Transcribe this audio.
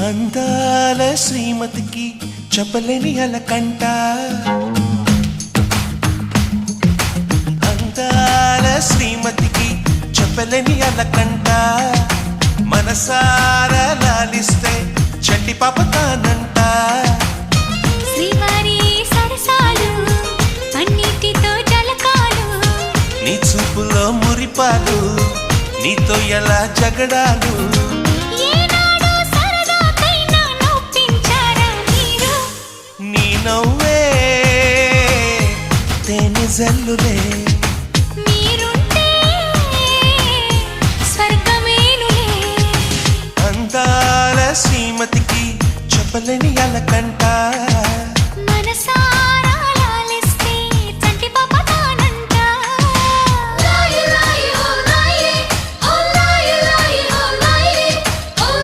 అందాల శ్రీమతికి చెప్పలేని అలకంట అందాల శ్రీమతికి చెప్పలేని అలకంట మనసారా లాలిస్తే చంటి పాప తానంట శ్రీవారి సరసాలు అన్నిటితో జలకాలు నీ చూపులో మురిపాలు నీతో ఎలా జగడాలు ఏనాడు సరదాకైనా నొప్పించారా మీరు నీ నవ్వే తేనె జల్లులే మీరుంటే స్వర్గమేనులే అందాల శ్రీమతికి చెప్పలేని అలకంట మనసారా